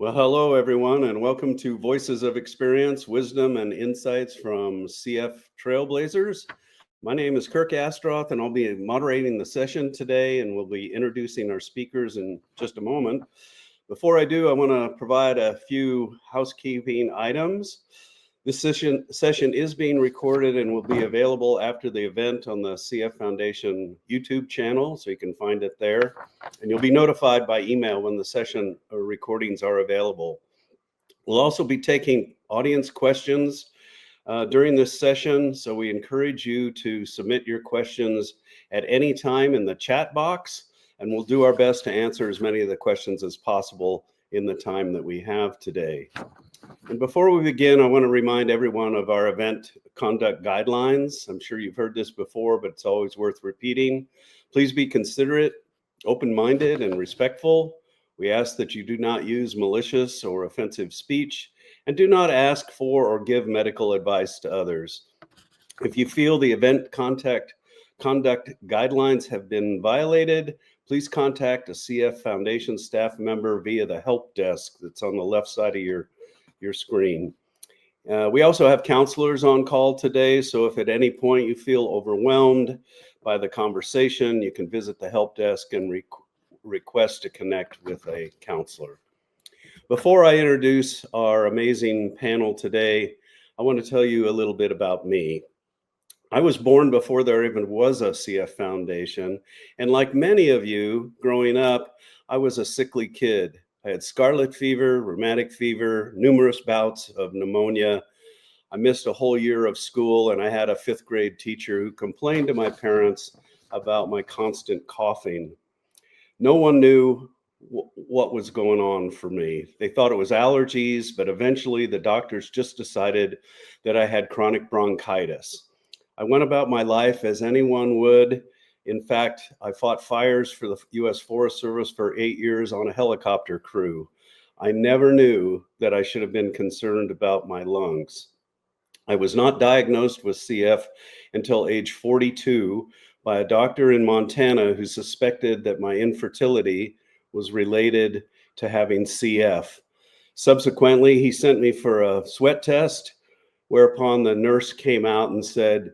Well, hello, everyone, and welcome to Voices of Experience, Wisdom, and Insights from CF Trailblazers. My name is Kirk Astroth, and I'll be moderating the session today, and we'll be introducing our speakers in just a moment. Before I do, I want to provide a few housekeeping items. This session is being recorded and will be available after the event on the CF Foundation YouTube channel, so you can find it there. And you'll be notified by email when the session recordings are available. We'll also be taking audience questions during this session, so we encourage you to submit your questions at any time in the chat box, and we'll do our best to answer as many of the questions as possible in the time that we have today. And before we begin, I want to remind everyone of our event conduct guidelines. I'm sure you've heard this before, but it's always worth repeating. Please be considerate, open-minded, and respectful. We ask that you do not use malicious or offensive speech, and do not ask for or give medical advice to others. If you feel the event conduct guidelines have been violated, please contact a CF Foundation staff member via the help desk that's on the left side of your screen. We also have counselors on call today, so if at any point you feel overwhelmed by the conversation, you can visit the help desk and request to connect with a counselor. Before I introduce our amazing panel today, I want to tell you a little bit about me. I was born before there even was a CF Foundation, and like many of you, growing up, I was a sickly kid. I had scarlet fever, rheumatic fever, numerous bouts of pneumonia. I missed a whole year of school, and I had a fifth grade teacher who complained to my parents about my constant coughing. No one knew what was going on for me. They thought it was allergies, but eventually the doctors just decided that I had chronic bronchitis. I went about my life as anyone would. In fact, I fought fires for the U.S. Forest Service for 8 years on a helicopter crew. I never knew that I should have been concerned about my lungs. I was not diagnosed with CF until age 42 by a doctor in Montana who suspected that my infertility was related to having CF. Subsequently, he sent me for a sweat test, whereupon the nurse came out and said,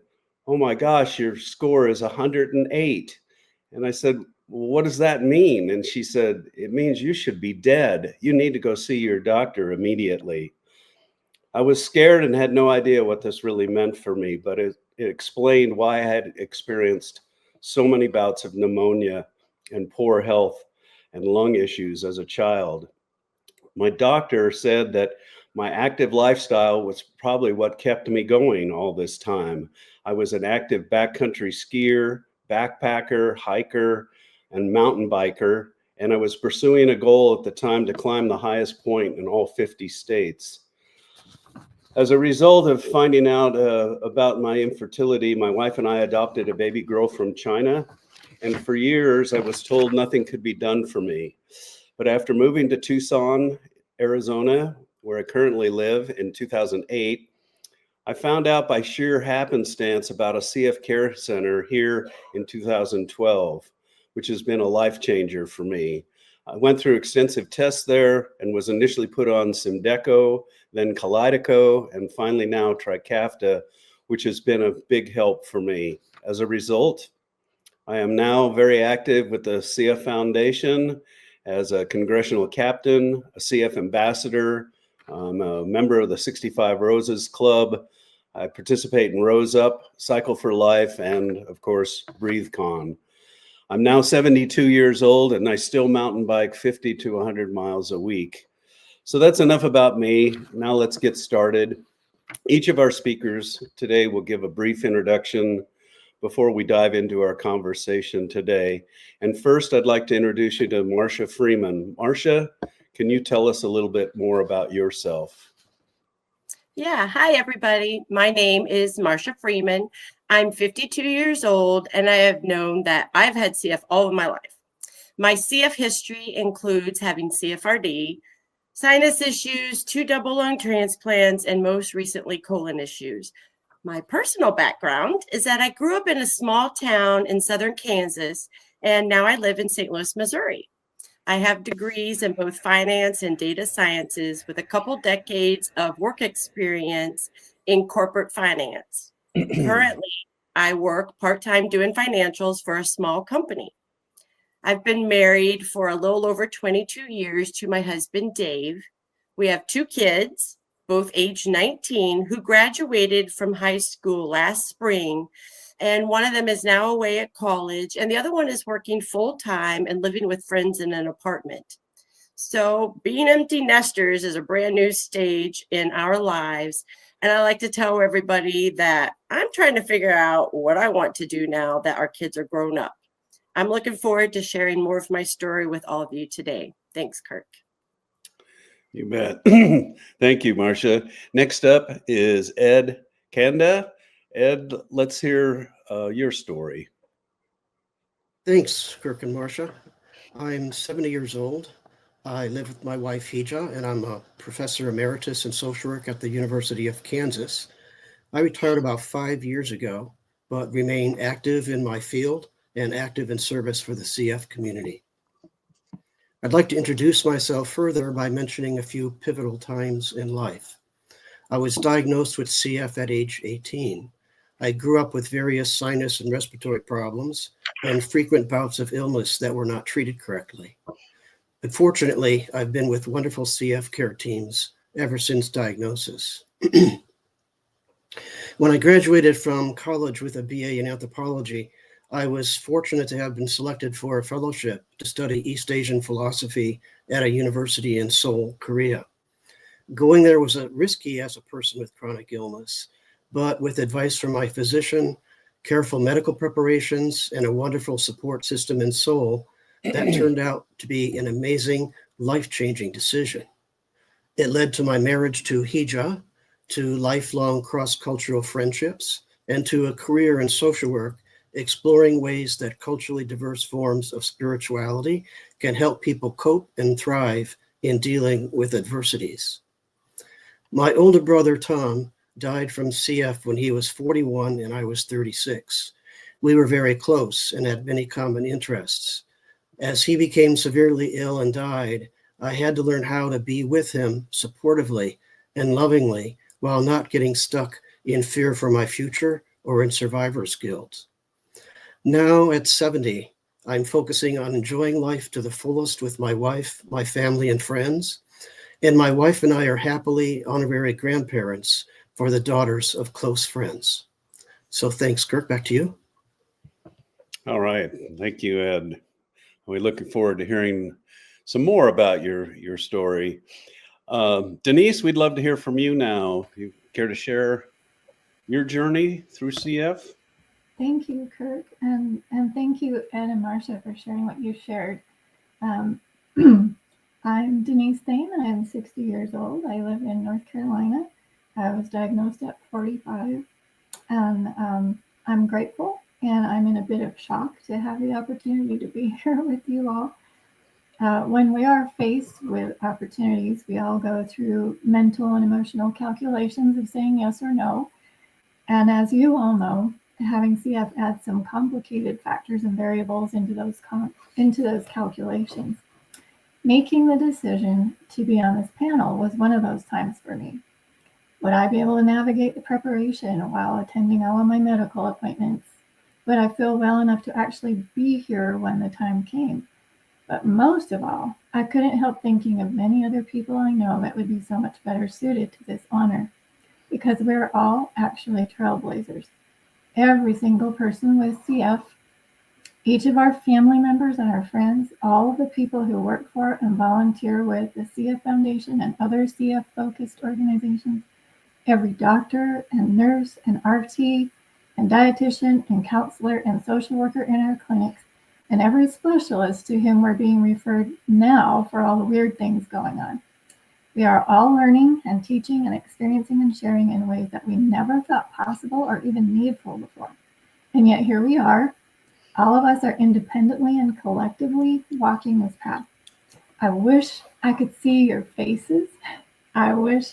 "Oh my gosh, your score is 108. And I said, "Well, what does that mean?" And she said, "It means you should be dead. You need to go see your doctor immediately." I was scared and had no idea what this really meant for me, but it explained why I had experienced so many bouts of pneumonia and poor health and lung issues as a child. My doctor said that my active lifestyle was probably what kept me going all this time. I was an active backcountry skier, backpacker, hiker, and mountain biker, and I was pursuing a goal at the time to climb the highest point in all 50 states. As a result of finding out about my infertility, my wife and I adopted a baby girl from China, and for years I was told nothing could be done for me. But after moving to Tucson, Arizona, where I currently live, in 2008, I found out by sheer happenstance about a CF care center here in 2012, which has been a life changer for me. I went through extensive tests there and was initially put on Symdeko, then Kalydeco, and finally now Trikafta, which has been a big help for me. As a result, I am now very active with the CF Foundation as a congressional captain, a CF ambassador. I'm a member of the 65 Roses Club. I participate in Rose Up, Cycle for Life, and of course, BreatheCon. I'm now 72 years old and I still mountain bike 50 to 100 miles a week. So that's enough about me. Now let's get started. Each of our speakers today will give a brief introduction before we dive into our conversation today. And first, I'd like to introduce you to Marcia Freeman. Marcia, can you tell us a little bit more about yourself? Yeah, hi everybody. My name is Marcia Freeman. I'm 52 years old and I have known that I've had CF all of my life. My CF history includes having CFRD, sinus issues, 2 double lung transplants, and most recently colon issues. My personal background is that I grew up in a small town in southern Kansas and now I live in St. Louis, Missouri. I have degrees in both finance and data sciences with a couple decades of work experience in corporate finance. Currently, I work part-time doing financials for a small company. I've been married for a little over 22 years to my husband, Dave. We have 2 kids, both age 19, who graduated from high school last spring. And one of them is now away at college, and the other one is working full time and living with friends in an apartment. So, being empty nesters is a brand new stage in our lives. And I like to tell everybody that I'm trying to figure out what I want to do now that our kids are grown up. I'm looking forward to sharing more of my story with all of you today. Thanks, Kirk. You bet. Thank you, Marcia. Next up is Ed Kanda. Ed, let's hear your story. Thanks, Kirk and Marcia. I'm 70 years old. I live with my wife, Hija, and I'm a professor emeritus in social work at the University of Kansas. I retired about 5 years ago, but remain active in my field and active in service for the CF community. I'd like to introduce myself further by mentioning a few pivotal times in life. I was diagnosed with CF at age 18. I grew up with various sinus and respiratory problems and frequent bouts of illness that were not treated correctly. But fortunately, I've been with wonderful CF care teams ever since diagnosis. When I graduated from college with a BA in anthropology, I was fortunate to have been selected for a fellowship to study East Asian philosophy at a university in Seoul, Korea. Going there was risky as a person with chronic illness, but with advice from my physician, careful medical preparations, and a wonderful support system in Seoul, that turned out to be an amazing, life-changing decision. It led to my marriage to Hija, to lifelong cross-cultural friendships, and to a career in social work, exploring ways that culturally diverse forms of spirituality can help people cope and thrive in dealing with adversities. My older brother, Tom, died from CF when he was 41 and I was 36. We were very close and had many common interests. As he became severely ill and died, I had to learn how to be with him supportively and lovingly while not getting stuck in fear for my future or in survivor's guilt. Now at 70, I'm focusing on enjoying life to the fullest with my wife, my family, and friends. And my wife and I are happily honorary grandparents for the daughters of close friends. So thanks, Kirk. Back to you. All right. Thank you, Ed. We're looking forward to hearing some more about your story. Denise, we'd love to hear from you now. You care to share your journey through CF? Thank you, Kirk, and thank you, Ed and Marcia, for sharing what you shared. I'm Denise Thane. I am 60 years old. I live in North Carolina. I was diagnosed at 45, and I'm grateful, and I'm in a bit of shock to have the opportunity to be here with you all. When we are faced with opportunities, we all go through mental and emotional calculations of saying yes or no. And as you all know, having CF adds some complicated factors and variables into those calculations. Making the decision to be on this panel was one of those times for me. Would I be able to navigate the preparation while attending all of my medical appointments? Would I feel well enough to actually be here when the time came? But most of all, I couldn't help thinking of many other people I know that would be so much better suited to this honor, because we're all actually trailblazers. Every single person with CF, each of our family members and our friends, all of the people who work for and volunteer with the CF Foundation and other CF-focused organizations, every doctor and nurse and RT and dietitian and counselor and social worker in our clinics, and every specialist to whom we're being referred now for all the weird things going on. We are all learning and teaching and experiencing and sharing in ways that we never thought possible or even needful before. And yet here we are. All of us are independently and collectively walking this path. I wish I could see your faces. I wish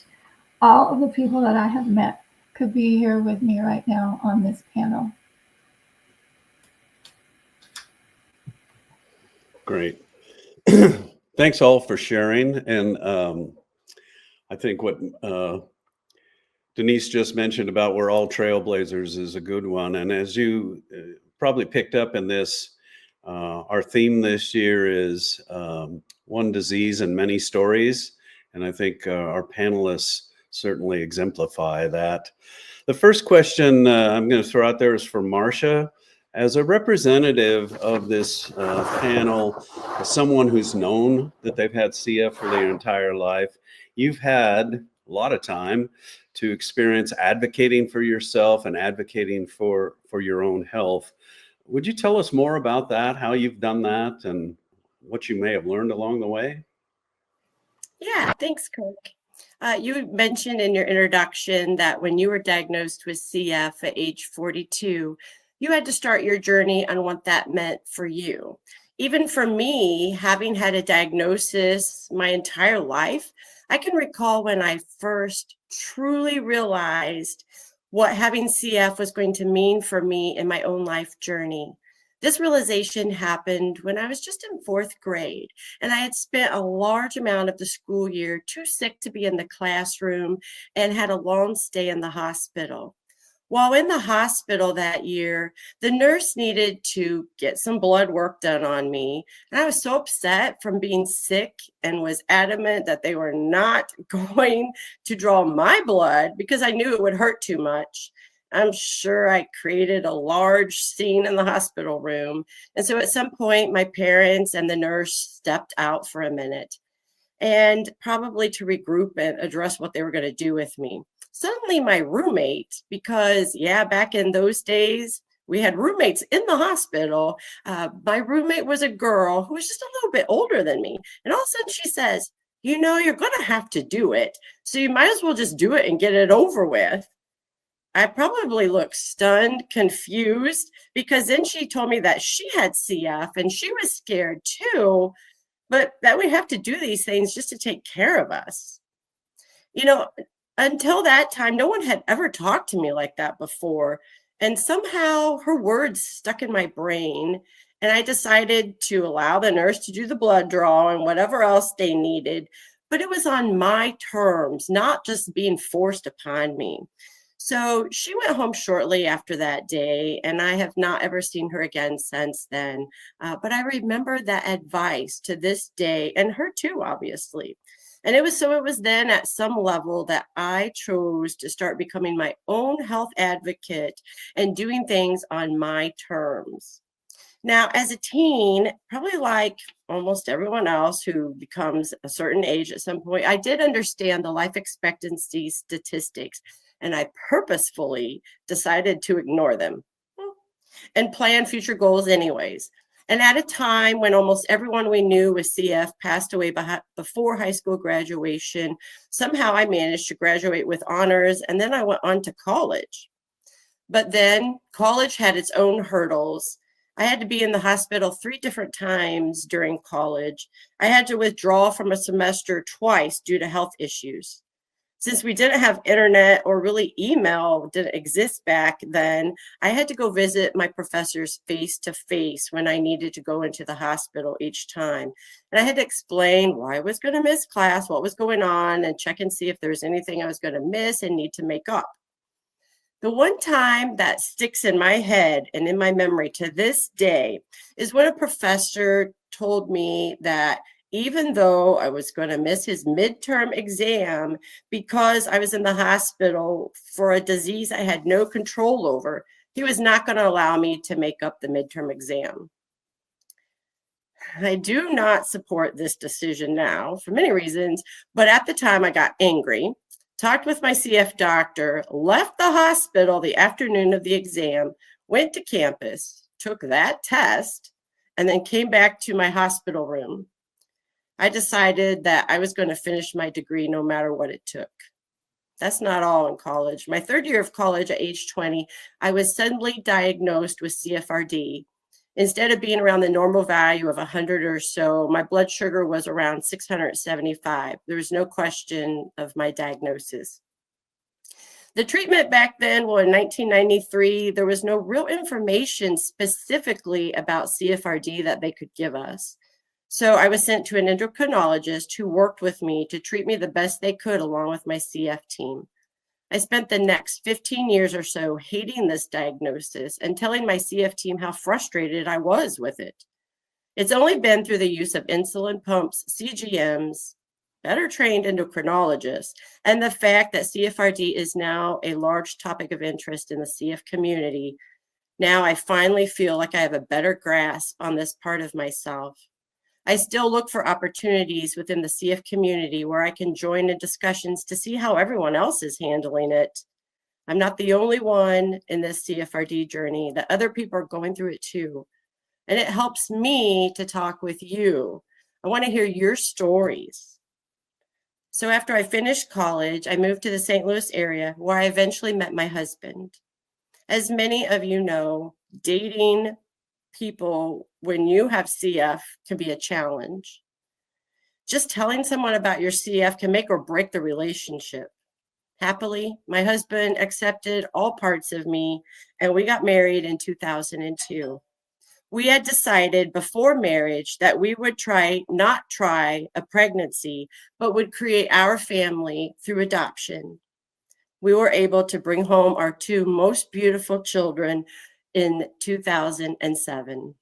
all of the people that I have met could be here with me right now on this panel. Great. Thanks all for sharing. And I think what Denise just mentioned about we're all trailblazers is a good one. And as you probably picked up in this, our theme this year is one disease and many stories. And I think our panelists certainly exemplify that. The first question I'm going to throw out there is for Marcia. As a representative of this panel, as someone who's known that they've had CF for their entire life, you've had a lot of time to experience advocating for yourself and advocating for your own health. Would you tell us more about that, how you've done that, and what you may have learned along the way? Yeah, thanks, Kirk. You mentioned in your introduction that when you were diagnosed with CF at age 42, you had to start your journey on what that meant for you. Even for me, having had a diagnosis my entire life, I can recall when I first truly realized what having CF was going to mean for me in my own life journey. This realization happened when I was just in 4th grade, and I had spent a large amount of the school year too sick to be in the classroom and had a long stay in the hospital. While in the hospital that year, the nurse needed to get some blood work done on me. And I was so upset from being sick and was adamant that they were not going to draw my blood because I knew it would hurt too much. I'm sure I created a large scene in the hospital room. And so at some point, my parents and the nurse stepped out for a minute, and probably to regroup and address what they were going to do with me. Suddenly my roommate, because back in those days, we had roommates in the hospital. My roommate was a girl who was just a little bit older than me. And all of a sudden she says, you're going to have to do it. So you might as well just do it and get it over with. I probably looked stunned, confused, because then she told me that she had CF and she was scared too, but that we have to do these things just to take care of us. Until that time, no one had ever talked to me like that before. And somehow her words stuck in my brain. And I decided to allow the nurse to do the blood draw and whatever else they needed. But it was on my terms, not just being forced upon me. So she went home shortly after that day, and I have not ever seen her again since then. But I remember that advice to this day, and her too, obviously. And it was then at some level that I chose to start becoming my own health advocate and doing things on my terms. Now, as a teen, probably like almost everyone else who becomes a certain age at some point, I did understand the life expectancy statistics, and I purposefully decided to ignore them and plan future goals anyways. And at a time when almost everyone we knew with CF passed away before high school graduation, somehow I managed to graduate with honors, and then I went on to college. But then college had its own hurdles. I had to be in the hospital 3 different times during college. I had to withdraw from a semester twice due to health issues. Since we didn't have internet or really email didn't exist back then, I had to go visit my professors face to face when I needed to go into the hospital each time. And I had to explain why I was going to miss class, what was going on, and check and see if there was anything I was going to miss and need to make up. The one time that sticks in my head and in my memory to this day is when a professor told me that even though I was going to miss his midterm exam because I was in the hospital for a disease I had no control over, he was not going to allow me to make up the midterm exam. I do not support this decision now for many reasons, but at the time I got angry, talked with my CF doctor, left the hospital the afternoon of the exam, went to campus, took that test, and then came back to my hospital room. I decided that I was going to finish my degree no matter what it took. That's not all in college. My 3rd year of college at age 20, I was suddenly diagnosed with CFRD. Instead of being around the normal value of 100 or so, my blood sugar was around 675. There was no question of my diagnosis. The treatment back then, well, in 1993, there was no real information specifically about CFRD that they could give us. So I was sent to an endocrinologist who worked with me to treat me the best they could along with my CF team. I spent the next 15 years or so hating this diagnosis and telling my CF team how frustrated I was with it. It's only been through the use of insulin pumps, CGMs, better trained endocrinologists, and the fact that CFRD is now a large topic of interest in the CF community. Now I finally feel like I have a better grasp on this part of myself. I still look for opportunities within the CF community where I can join in discussions to see how everyone else is handling it. I'm not the only one in this CFRD journey, that other people are going through it too. And it helps me to talk with you. I want to hear your stories. So after I finished college, I moved to the St. Louis area where I eventually met my husband. As many of you know, dating people when you have CF can be a challenge. Just telling someone about your CF can make or break the relationship. Happily, my husband accepted all parts of me, and we got married in 2002. We had decided before marriage that we would not try a pregnancy, but would create our family through adoption. We were able to bring home our two most beautiful children in 2007.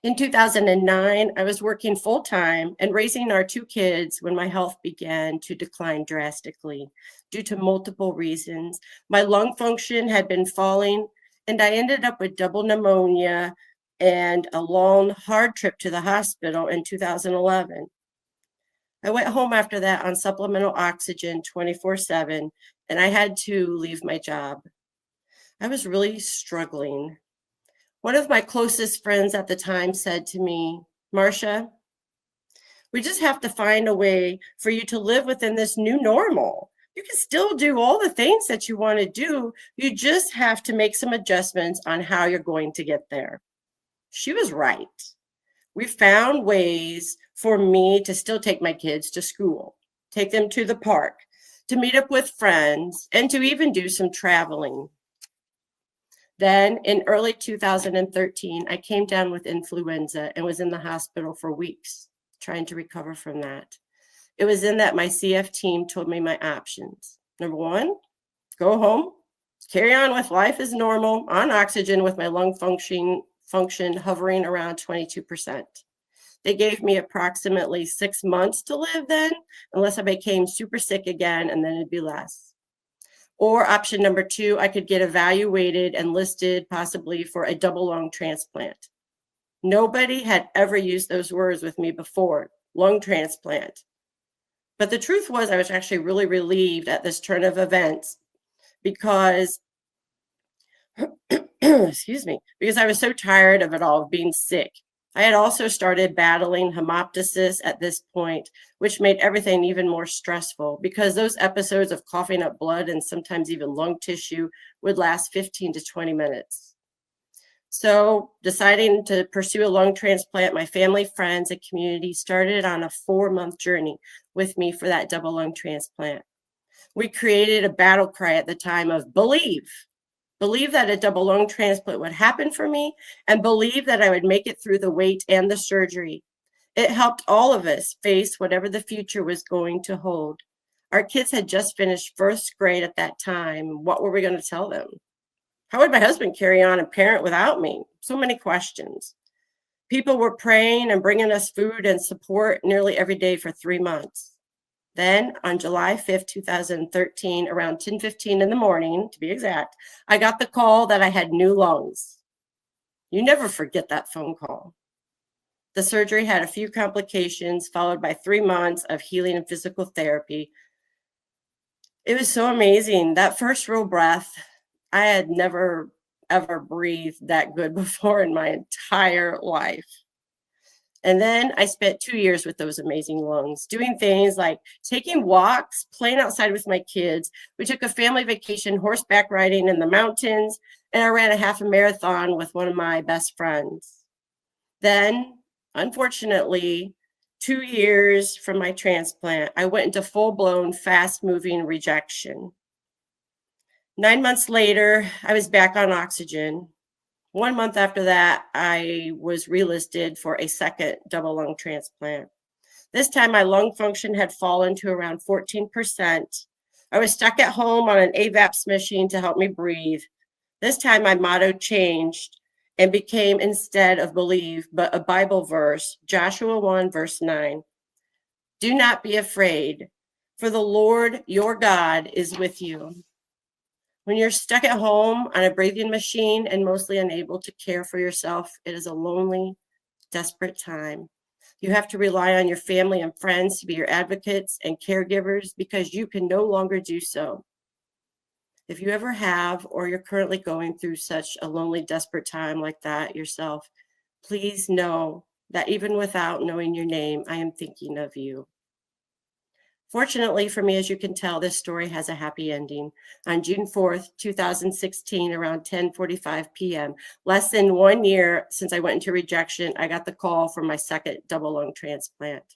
In 2009, I was working full-time and raising our two kids when my health began to decline drastically due to multiple reasons. My lung function had been falling, and I ended up with double pneumonia and a long, hard trip to the hospital in 2011. I went home after that on supplemental oxygen 24/7, and I had to leave my job. I was really struggling. One of my closest friends at the time said to me, "Marcia, we just have to find a way for you to live within this new normal. You can still do all the things that you want to do. You just have to make some adjustments on how you're going to get there." She was right. We found ways for me to still take my kids to school, take them to the park, to meet up with friends, and to even do some traveling. Then in early 2013, I came down with influenza and was in the hospital for weeks, trying to recover from that. It was in that my CF team told me my options. Number one, go home, carry on with life as normal, on oxygen with my lung function hovering around 22%. They gave me approximately 6 months to live then, unless I became super sick again, and then it'd be less. Or option number two, I could get evaluated and listed possibly for a double lung transplant. Nobody had ever used those words with me before, lung transplant. But the truth was I was actually really relieved at this turn of events because, because I was so tired of it all, of being sick. I had also started battling hemoptysis at this point, which made everything even more stressful because those episodes of coughing up blood and sometimes even lung tissue would last 15 to 20 minutes. So deciding to pursue a lung transplant, my family, friends, and community started on a 4-month journey with me for that double lung transplant. We created a battle cry at the time of believe that a double lung transplant would happen for me, and believe that I would make it through the wait and the surgery. It helped all of us face whatever the future was going to hold. Our kids had just finished first grade at that time. What were we going to tell them? How would my husband carry on and parent without me? So many questions. People were praying and bringing us food and support nearly every day for 3 months. Then on July 5th, 2013, around 10:15 in the morning, to be exact, I got the call that I had new lungs. You never forget that phone call. The surgery had a few complications, followed by 3 months of healing and physical therapy. It was so amazing. That first real breath, I had never, ever breathed that good before in my entire life. And then I spent 2 years with those amazing lungs, doing things like taking walks, playing outside with my kids. We took a family vacation, horseback riding in the mountains, and I ran a half a marathon with one of my best friends. Then, unfortunately, 2 years from my transplant, I went into full-blown, fast-moving rejection. 9 months later, I was back on oxygen. 1 month after that, I was relisted for a second double lung transplant. This time, my lung function had fallen to around 14%. I was stuck at home on an AVAPS machine to help me breathe. This time, my motto changed and became, instead of believe, but a Bible verse, Joshua 1, verse 9. Do not be afraid, for the Lord your God is with you. When you're stuck at home on a breathing machine and mostly unable to care for yourself, it is a lonely, desperate time. You have to rely on your family and friends to be your advocates and caregivers because you can no longer do so. If you ever have, or you're currently going through such a lonely, desperate time like that yourself, please know that even without knowing your name, I am thinking of you. Fortunately for me, as you can tell, this story has a happy ending. On June 4th, 2016, around 10:45 p.m., less than 1 year since I went into rejection, I got the call for my second double lung transplant.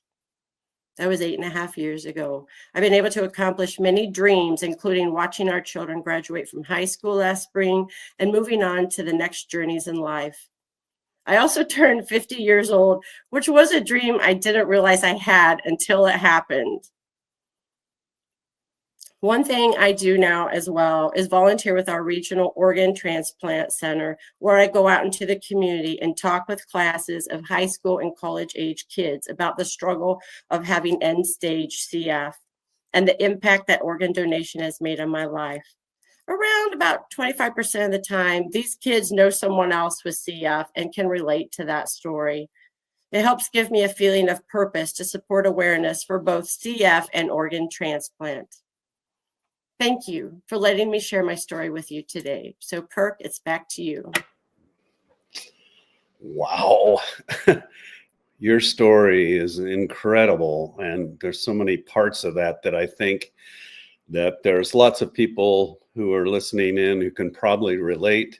That was 8.5 years ago. I've been able to accomplish many dreams, including watching our children graduate from high school last spring and moving on to the next journeys in life. I also turned 50 years old, which was a dream I didn't realize I had until it happened. One thing I do now as well is volunteer with our regional organ transplant center, where I go out into the community and talk with classes of high school and college age kids about the struggle of having end stage CF and the impact that organ donation has made on my life. Around about 25% of the time, these kids know someone else with CF and can relate to that story. It helps give me a feeling of purpose to support awareness for both CF and organ transplant. Thank you for letting me share my story with you today. So, Kirk, it's back to you. Wow. Your story is incredible. And there's so many parts of that that I think that there's lots of people who are listening in who can probably relate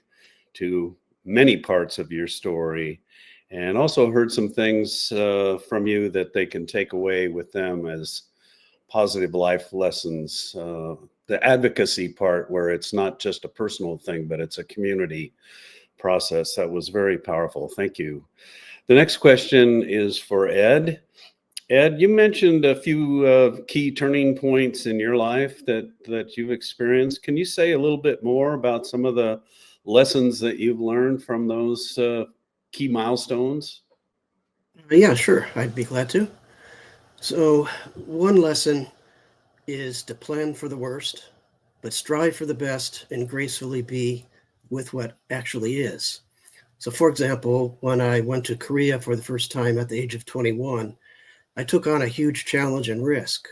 to many parts of your story, and also heard some things from you that they can take away with them as positive life lessons. The advocacy part, where it's not just a personal thing, but it's a community process. That was very powerful. Thank you. The next question is for Ed. Ed, you mentioned a few key turning points in your life that you've experienced. Can you say a little bit more about some of the lessons that you've learned from those key milestones? Yeah, sure. I'd be glad to. So one lesson is to plan for the worst, but strive for the best and gracefully be with what actually is. So for example, when I went to Korea for the first time at the age of 21, I took on a huge challenge and risk.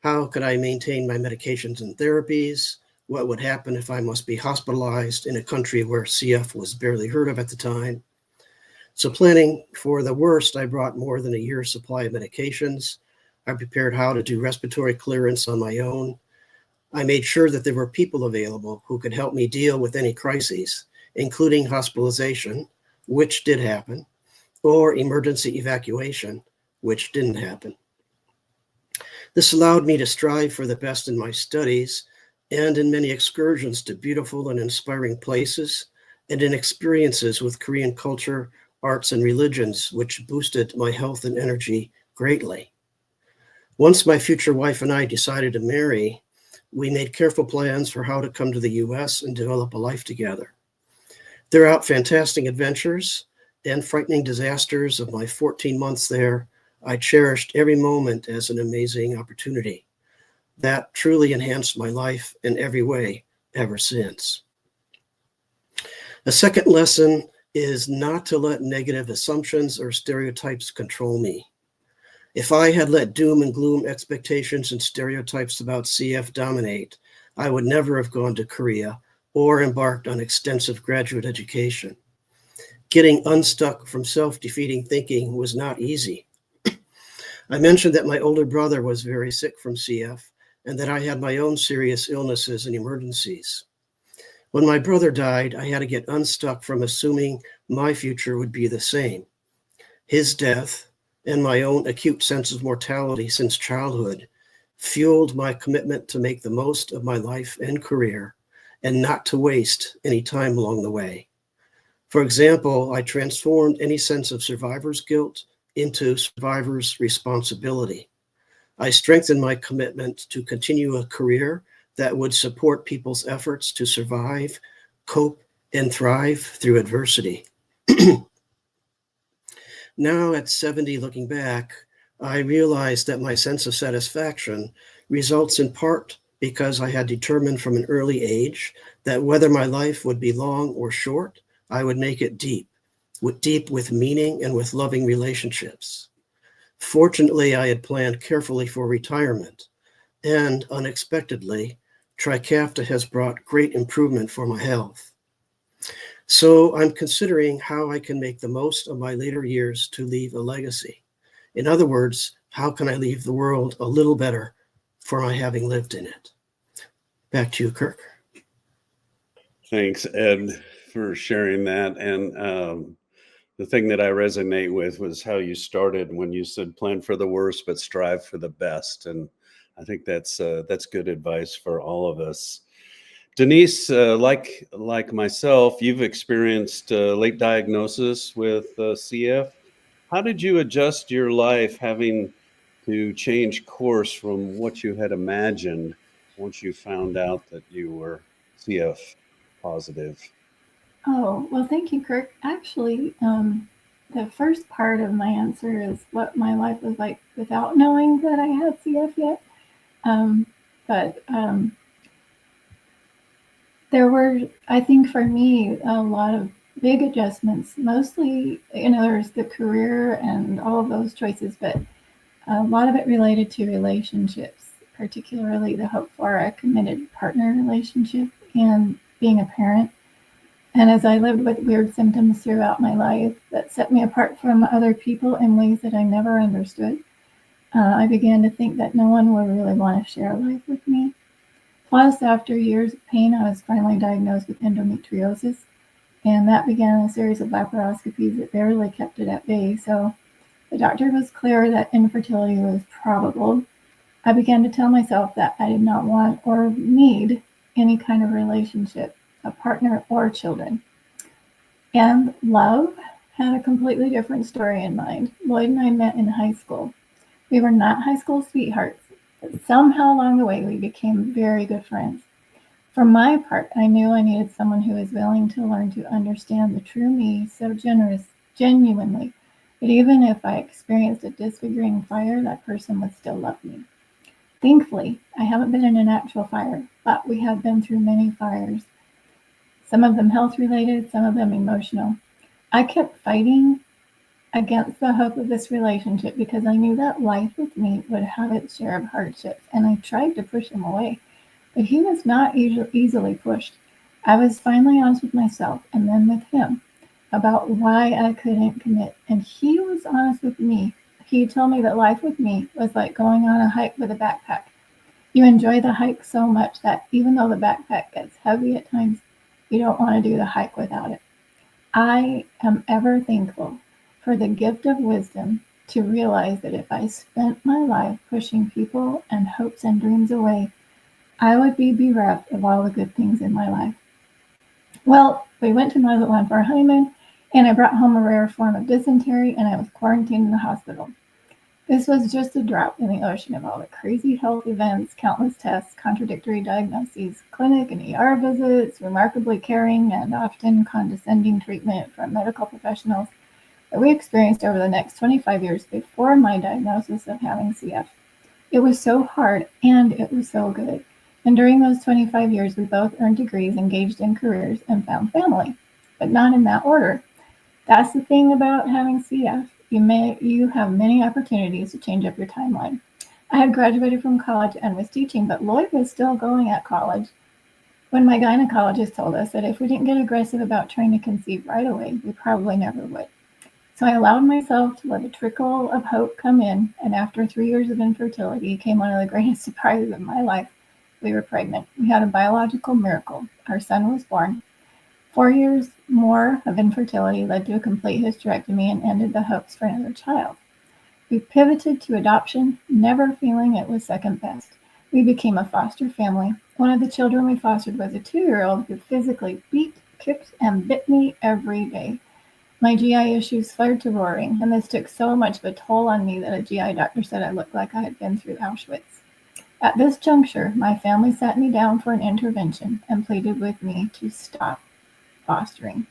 How could I maintain my medications and therapies? What would happen if I must be hospitalized in a country where CF was barely heard of at the time? So planning for the worst, I brought more than a year's supply of medications. I prepared how to do respiratory clearance on my own. I made sure that there were people available who could help me deal with any crises, including hospitalization, which did happen, or emergency evacuation, which didn't happen. This allowed me to strive for the best in my studies and in many excursions to beautiful and inspiring places, and in experiences with Korean culture, arts, and religions, which boosted my health and energy greatly. Once my future wife and I decided to marry, we made careful plans for how to come to the US and develop a life together. Throughout fantastic adventures and frightening disasters of my 14 months there, I cherished every moment as an amazing opportunity. That truly enhanced my life in every way ever since. A second lesson is not to let negative assumptions or stereotypes control me. If I had let doom and gloom expectations and stereotypes about CF dominate, I would never have gone to Korea or embarked on extensive graduate education. Getting unstuck from self-defeating thinking was not easy. I mentioned that my older brother was very sick from CF and that I had my own serious illnesses and emergencies. When my brother died, I had to get unstuck from assuming my future would be the same. His death and my own acute sense of mortality since childhood fueled my commitment to make the most of my life and career and not to waste any time along the way. For example, I transformed any sense of survivor's guilt into survivor's responsibility. I strengthened my commitment to continue a career that would support people's efforts to survive, cope, and thrive through adversity. Now at 70, looking back, I realized that my sense of satisfaction results in part because I had determined from an early age that whether my life would be long or short, I would make it deep with meaning and with loving relationships. Fortunately, I had planned carefully for retirement, and unexpectedly, Trikafta has brought great improvement for my health. So I'm considering how I can make the most of my later years to leave a legacy. In other words, how can I leave the world a little better for my having lived in it? Back to you, Kirk. Thanks, Ed, for sharing that. And the thing that I resonate with was how you started when you said plan for the worst, but strive for the best. And I think that's good advice for all of us. Denise, like myself, you've experienced late diagnosis with CF. How did you adjust your life having to change course from what you had imagined once you found out that you were CF positive? Oh, well, thank you, Kirk. Actually, the first part of my answer is what my life was like without knowing that I had CF yet. But there were, I think for me, a lot of big adjustments. Mostly, there's the career and all of those choices, but a lot of it related to relationships, particularly the hope for a committed partner relationship and being a parent. And as I lived with weird symptoms throughout my life that set me apart from other people in ways that I never understood, I began to think that no one would really want to share life with me. Plus, after years of pain, I was finally diagnosed with endometriosis, and that began a series of laparoscopies that barely kept it at bay. So the doctor was clear that infertility was probable. I began to tell myself that I did not want or need any kind of relationship, a partner, or children. And love had a completely different story in mind. Lloyd and I met in high school. We were not high school sweethearts, but somehow along the way we became very good friends. For my part, I knew I needed someone who was willing to learn to understand the true me so genuinely, that even if I experienced a disfiguring fire, that person would still love me. Thankfully, I haven't been in an actual fire, but we have been through many fires. Some of them health-related, some of them emotional. I kept fighting against the hope of this relationship because I knew that life with me would have its share of hardships, and I tried to push him away. But he was not easily pushed. I was finally honest with myself and then with him about why I couldn't commit, and he was honest with me. He told me that life with me was like going on a hike with a backpack. You enjoy the hike so much that even though the backpack gets heavy at times, you don't want to do the hike without it. I am ever thankful for the gift of wisdom to realize that if I spent my life pushing people and hopes and dreams away, I would be bereft of all the good things in my life. Well, we went to Mazatlan for our honeymoon, and I brought home a rare form of dysentery, and I was quarantined in the hospital. This was just a drop in the ocean of all the crazy health events, countless tests, contradictory diagnoses, clinic and ER visits, remarkably caring and often condescending treatment from medical professionals that we experienced over the next 25 years before my diagnosis of having CF. It was so hard, and it was so good. And during those 25 years, we both earned degrees, engaged in careers, and found family, but not in that order. That's the thing about having CF. You have many opportunities to change up your timeline. I had graduated from college and was teaching, but Lloyd was still going at college when my gynecologist told us that if we didn't get aggressive about trying to conceive right away, we probably never would. So I allowed myself to let a trickle of hope come in, and after 3 years of infertility came one of the greatest surprises of my life. We were pregnant. We had a biological miracle. Our son was born. 4 years more of infertility led to a complete hysterectomy and ended the hopes for another child. We pivoted to adoption, never feeling it was second best. We became a foster family. One of the children we fostered was a 2-year-old who physically beat kicked and bit me every day. My GI issues flared to roaring, and this took so much of a toll on me that a GI doctor said I looked like I had been through Auschwitz. At this juncture, my family sat me down for an intervention and pleaded with me to stop fostering.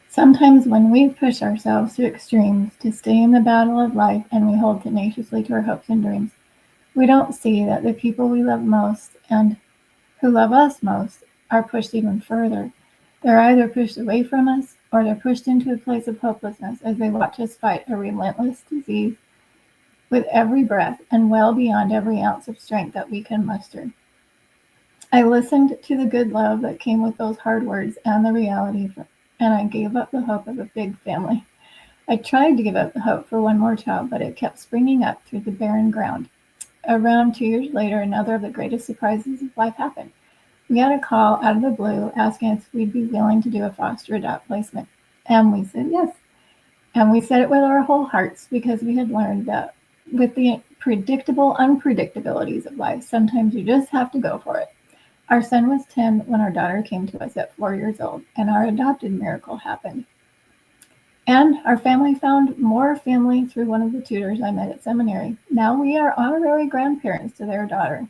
Sometimes when we push ourselves to extremes to stay in the battle of life and we hold tenaciously to our hopes and dreams, we don't see that the people we love most and who love us most are pushed even further. They're either pushed away from us or they're pushed into a place of hopelessness as they watch us fight a relentless disease with every breath and well beyond every ounce of strength that we can muster. I listened to the good love that came with those hard words and the reality, and I gave up the hope of a big family. I tried to give up the hope for one more child, but it kept springing up through the barren ground. Around 2 years later, another of the greatest surprises of life happened. We had a call out of the blue asking if we'd be willing to do a foster adopt placement, and we said yes. And we said it with our whole hearts because we had learned that with the predictable unpredictabilities of life, sometimes you just have to go for it. Our son was 10 when our daughter came to us at 4 years old, and our adopted miracle happened. And our family found more family through one of the tutors I met at seminary. Now we are honorary grandparents to their daughter.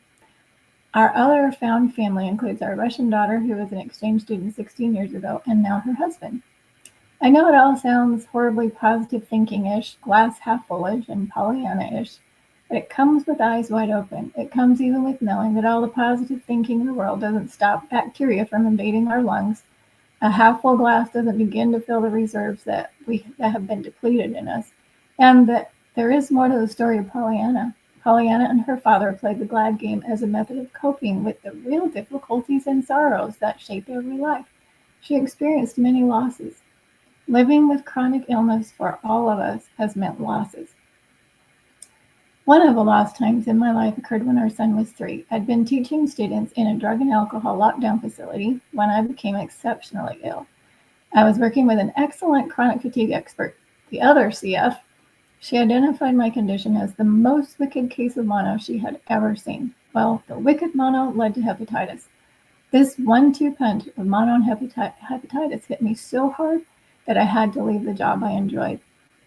Our other found family includes our Russian daughter, who was an exchange student 16 years ago, and now her husband. I know it all sounds horribly positive thinking-ish, glass half full-ish, and Pollyanna-ish, but it comes with eyes wide open. It comes even with knowing that all the positive thinking in the world doesn't stop bacteria from invading our lungs. A half-full glass doesn't begin to fill the reserves that have been depleted in us, and that there is more to the story of Pollyanna. Pollyanna and her father played the glad game as a method of coping with the real difficulties and sorrows that shape every life. She experienced many losses. Living with chronic illness for all of us has meant losses. One of the lost times in my life occurred when our son was 3. I'd been teaching students in a drug and alcohol lockdown facility when I became exceptionally ill. I was working with an excellent chronic fatigue expert, the other CF. She identified my condition as the most wicked case of mono she had ever seen. Well, the wicked mono led to hepatitis. This 1-2 punch of mono and hepatitis hit me so hard that I had to leave the job I enjoyed.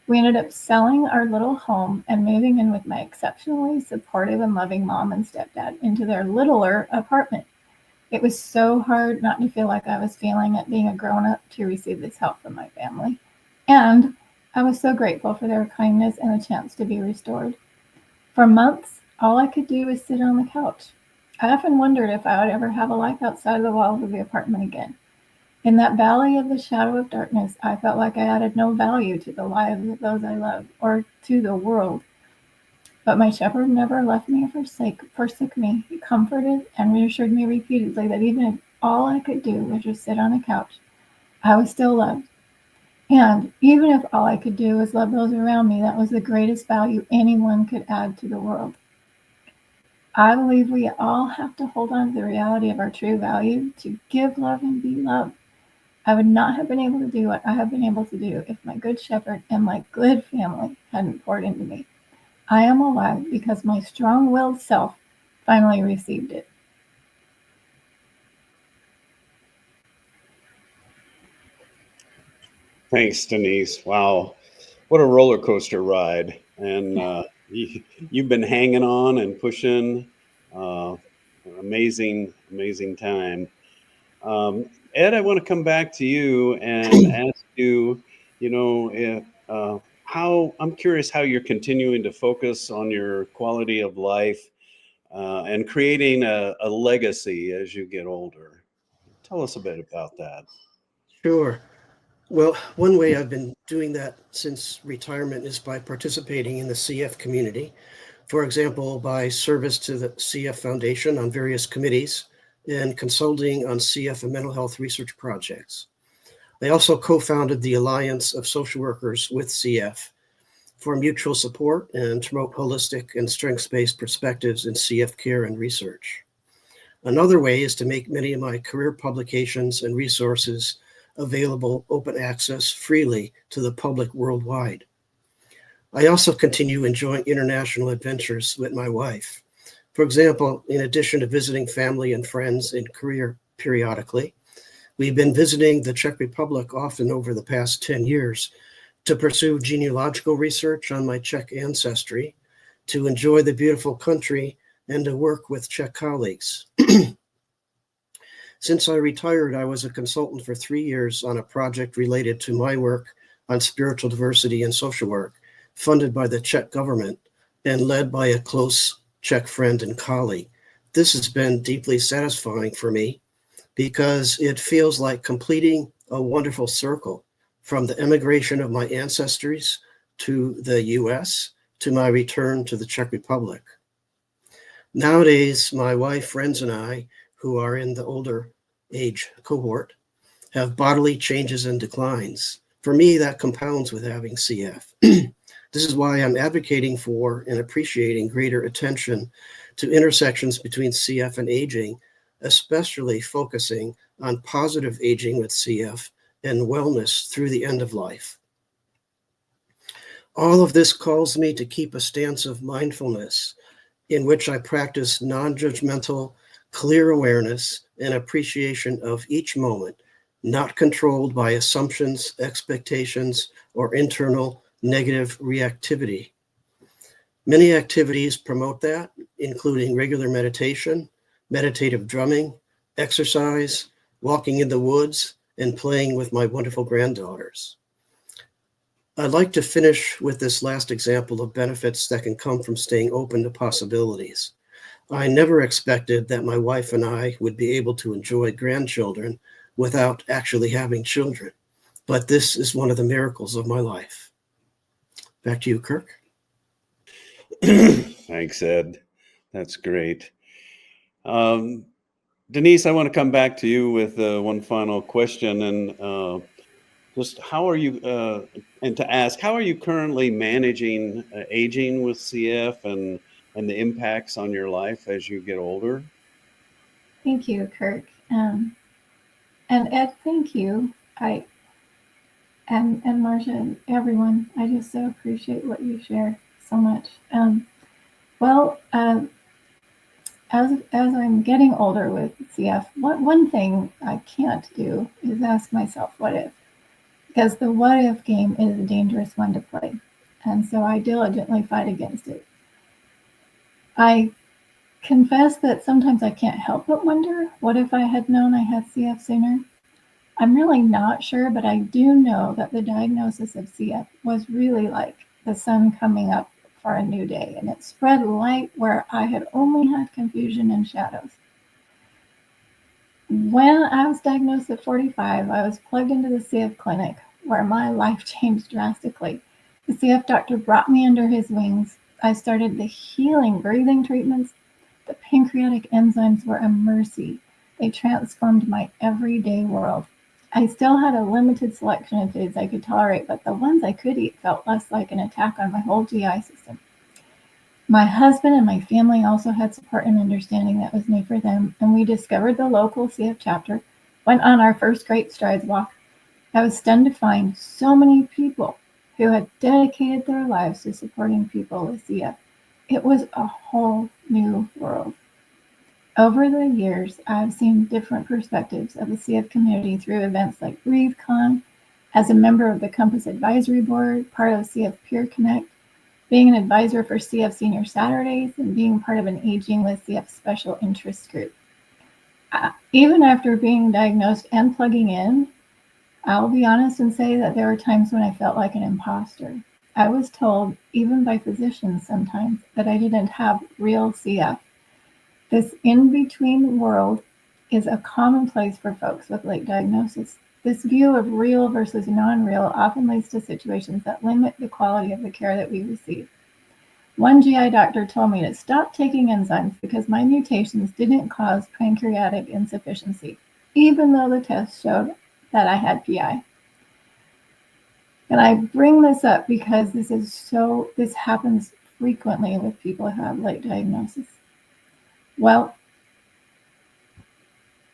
We ended up selling our little home and moving in with my exceptionally supportive and loving mom and stepdad into their littler apartment. It was so hard not to feel like I was failing at being a grown-up to receive this help from my family. And I was so grateful for their kindness and the chance to be restored. For months, all I could do was sit on the couch. I often wondered if I would ever have a life outside of the walls of the apartment again. In that valley of the shadow of darkness, I felt like I added no value to the lives of those I loved or to the world. But my shepherd never left me or forsook me. He comforted and reassured me repeatedly that even if all I could do was just sit on a couch, I was still loved. And even if all I could do was love those around me, that was the greatest value anyone could add to the world. I believe we all have to hold on to the reality of our true value to give love and be loved. I would not have been able to do what I have been able to do if my good shepherd and my good family hadn't poured into me. I am alive because my strong-willed self finally received it. Thanks, Denise. Wow, what a roller coaster ride. And you've been hanging on and pushing. Amazing time. Ed, I want to come back to you and ask you, I'm curious how you're continuing to focus on your quality of life and creating a legacy as you get older. Tell us a bit about that. Sure. Well, one way I've been doing that since retirement is by participating in the CF community. For example, by service to the CF Foundation on various committees and consulting on CF and mental health research projects. I also co-founded the Alliance of Social Workers with CF for mutual support and to promote holistic and strengths-based perspectives in CF care and research. Another way is to make many of my career publications and resources available open access freely to the public worldwide. I also continue enjoying international adventures with my wife. For example, in addition to visiting family and friends in Korea periodically, We've been visiting the Czech Republic often over the past 10 years to pursue genealogical research on my Czech ancestry, to enjoy the beautiful country, and to work with Czech colleagues. Since I retired, I was a consultant for 3 years on a project related to my work on spiritual diversity and social work, funded by the Czech government and led by a close Czech friend and colleague. This has been deeply satisfying for me because it feels like completing a wonderful circle from the emigration of my ancestors to the US to my return to the Czech Republic. Nowadays, my wife, friends, and I, who are in the older age cohort, have bodily changes and declines. For me, that compounds with having CF. This is why I'm advocating for and appreciating greater attention to intersections between CF and aging, especially focusing on positive aging with CF and wellness through the end of life. All of this calls me to keep a stance of mindfulness in which I practice non-judgmental, clear awareness and appreciation of each moment, not controlled by assumptions, expectations, or internal negative reactivity. Many activities promote that, including regular meditation, meditative drumming, exercise, walking in the woods, and playing with my wonderful granddaughters. I'd like to finish with this last example of benefits that can come from staying open to possibilities. I never expected that my wife and I would be able to enjoy grandchildren without actually having children, but this is one of the miracles of my life. Back to you, Kirk. Thanks, Ed. That's great. Denise, I want to come back to you with one final question, and just how are you, and to ask, how are you currently managing aging with CF and the impacts on your life as you get older? Thank you, Kirk. And Ed, thank you. And Marcia and everyone, I just so appreciate what you share so much. As I'm getting older with CF, one thing I can't do is ask myself, what if? Because the what if game is a dangerous one to play. And so I diligently fight against it. I confess that sometimes I can't help but wonder, what if I had known I had CF sooner? I'm really not sure, but I do know that the diagnosis of CF was really like the sun coming up for a new day, and it spread light where I had only had confusion and shadows. When I was diagnosed at 45, I was plugged into the CF clinic where my life changed drastically. The CF doctor brought me under his wings. I started the healing breathing treatments. The pancreatic enzymes were a mercy. They transformed my everyday world. I still had a limited selection of foods I could tolerate, but the ones I could eat felt less like an attack on my whole GI system. My husband and my family also had support and understanding that was new for them, and we discovered the local CF chapter, went on our first Great Strides walk. I was stunned to find so many people who had dedicated their lives to supporting people with CF. It was a whole new world. Over the years, I've seen different perspectives of the CF community through events like BreatheCon, as a member of the Compass Advisory Board, part of CF Peer Connect, being an advisor for CF Senior Saturdays, and being part of an Aging with CF special interest group. Even after being diagnosed and plugging in, I'll be honest and say that there were times when I felt like an imposter. I was told, even by physicians sometimes, that I didn't have real CF. This in-between world is a commonplace for folks with late diagnosis. This view of real versus non-real often leads to situations that limit the quality of the care that we receive. One GI doctor told me to stop taking enzymes because my mutations didn't cause pancreatic insufficiency, even though the test showed that I had PI. And I bring this up because this happens frequently with people who have late diagnosis. Well,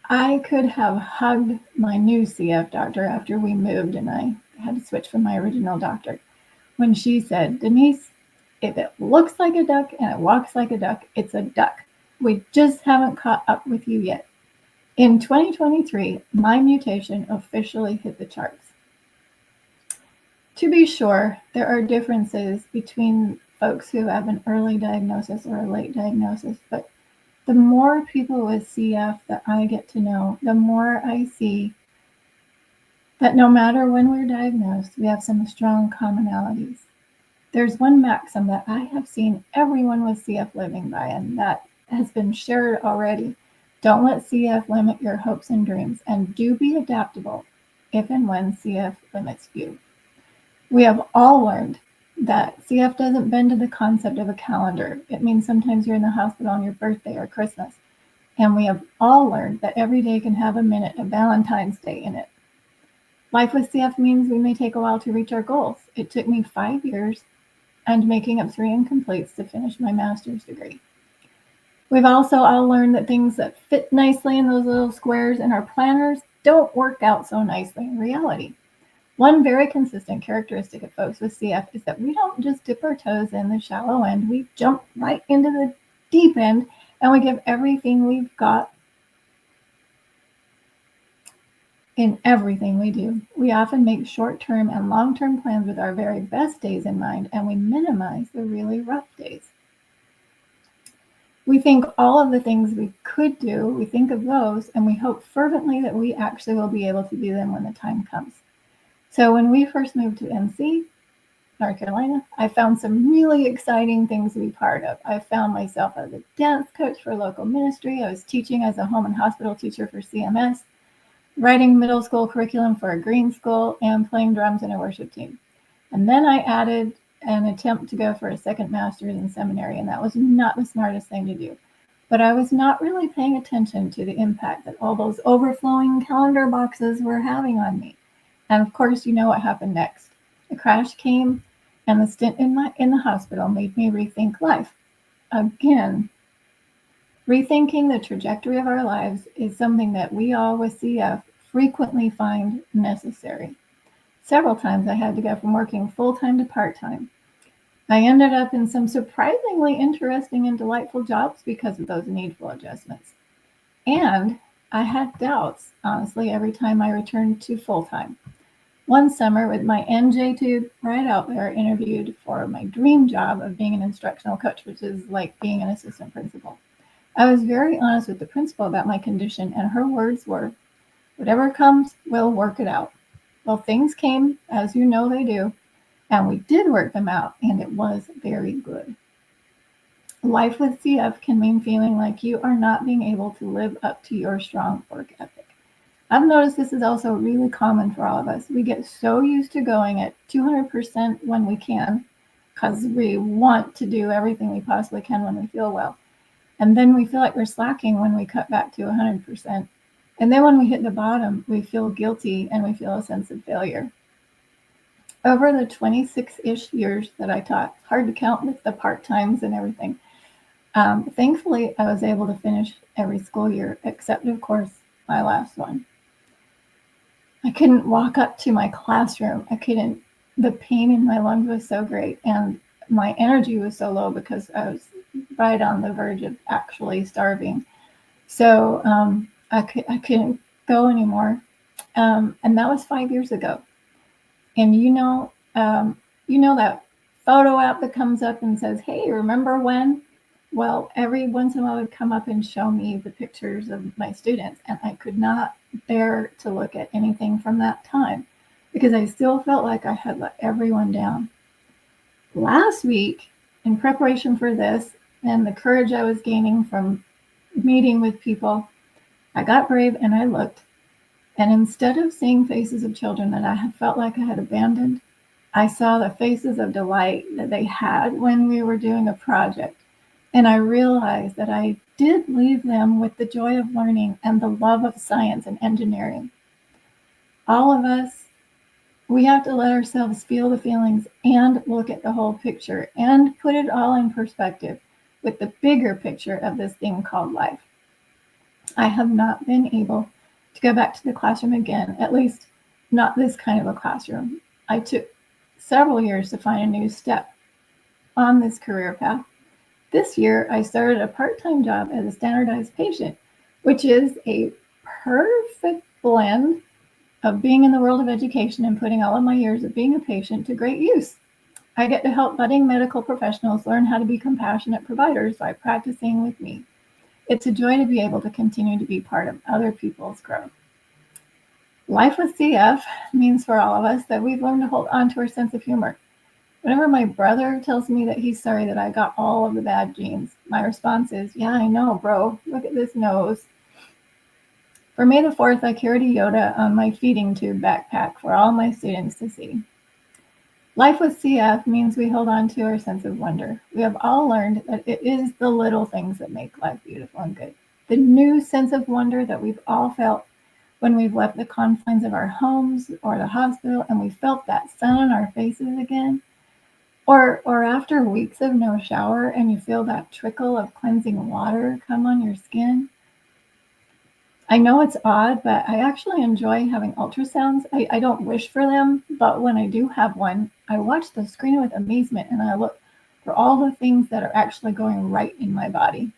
I could have hugged my new CF doctor after we moved and I had to switch from my original doctor when she said, Denise, if it looks like a duck and it walks like a duck, it's a duck. We just haven't caught up with you yet. In 2023, my mutation officially hit the charts. To be sure, there are differences between folks who have an early diagnosis or a late diagnosis, but the more people with CF that I get to know, the more I see that no matter when we're diagnosed, we have some strong commonalities. There's one maxim that I have seen everyone with CF living by, and that has been shared already. Don't let CF limit your hopes and dreams, and do be adaptable if and when CF limits you. We have all learned that CF doesn't bend to the concept of a calendar. It means sometimes you're in the hospital on your birthday or Christmas. And we have all learned that every day can have a minute of Valentine's Day in it. Life with CF means we may take a while to reach our goals. It took me 5 years and making up 3 incompletes to finish my master's degree. We've also all learned that things that fit nicely in those little squares in our planners don't work out so nicely in reality. One very consistent characteristic of folks with CF is that we don't just dip our toes in the shallow end. We jump right into the deep end and we give everything we've got in everything we do. We often make short-term and long-term plans with our very best days in mind, and we minimize the really rough days. We think all of the things we could do, we think of those, and we hope fervently that we actually will be able to do them when the time comes. So when we first moved to NC, North Carolina, I found some really exciting things to be part of. I found myself as a dance coach for local ministry. I was teaching as a home and hospital teacher for CMS, writing middle school curriculum for a green school, and playing drums in a worship team. And then I added an attempt to go for a second master's in seminary, and that was not the smartest thing to do. But I was not really paying attention to the impact that all those overflowing calendar boxes were having on me. And of course, you know what happened next. The crash came, and the stint in the hospital made me rethink life. Again, rethinking the trajectory of our lives is something that we all with CF frequently find necessary. Several times I had to go from working full-time to part-time. I ended up in some surprisingly interesting and delightful jobs because of those needful adjustments. And I had doubts, honestly, every time I returned to full-time. One summer, with my NJ tube right out there, interviewed for my dream job of being an instructional coach, which is like being an assistant principal. I was very honest with the principal about my condition, and her words were, "Whatever comes, we'll work it out." Well, things came, as you know they do, and we did work them out, and it was very good. Life with CF can mean feeling like you are not being able to live up to your strong work ethic. I've noticed this is also really common for all of us. We get so used to going at 200% when we can, because we want to do everything we possibly can when we feel well. And then we feel like we're slacking when we cut back to 100%. And then when we hit the bottom, we feel guilty and we feel a sense of failure. Over the 26-ish years that I taught, hard to count with the part-times and everything, thankfully, I was able to finish every school year, except, of course, my last one. I couldn't walk up to my classroom. The pain in my lungs was so great, and my energy was so low because I was right on the verge of actually starving. So I couldn't go anymore. And that was 5 years ago. And you know that photo app that comes up and says, "Hey, remember when?" Well, every once in a while it would come up and show me the pictures of my students, and I could not bear to look at anything from that time because I still felt like I had let everyone down. Last week, in preparation for this and the courage I was gaining from meeting with people, I got brave and I looked. And instead of seeing faces of children that I had felt like I had abandoned, I saw the faces of delight that they had when we were doing a project. And I realized that I did leave them with the joy of learning and the love of science and engineering. All of us, we have to let ourselves feel the feelings and look at the whole picture and put it all in perspective with the bigger picture of this thing called life. I have not been able to go back to the classroom again, at least not this kind of a classroom. I took several years to find a new step on this career path. This year, I started a part-time job as a standardized patient, which is a perfect blend of being in the world of education and putting all of my years of being a patient to great use. I get to help budding medical professionals learn how to be compassionate providers by practicing with me. It's a joy to be able to continue to be part of other people's growth. Life with CF means for all of us that we've learned to hold on to our sense of humor. Whenever my brother tells me that he's sorry that I got all of the bad genes, my response is, yeah, I know, bro. Look at this nose. For May the 4th, I carried a Yoda on my feeding tube backpack for all my students to see. Life with CF means we hold on to our sense of wonder. We have all learned that it is the little things that make life beautiful and good. The new sense of wonder that we've all felt when we've left the confines of our homes or the hospital and we felt that sun on our faces again. Or after weeks of no shower and you feel that trickle of cleansing water come on your skin. I know it's odd, but I actually enjoy having ultrasounds. I don't wish for them, but when I do have one, I watch the screen with amazement and I look for all the things that are actually going right in my body.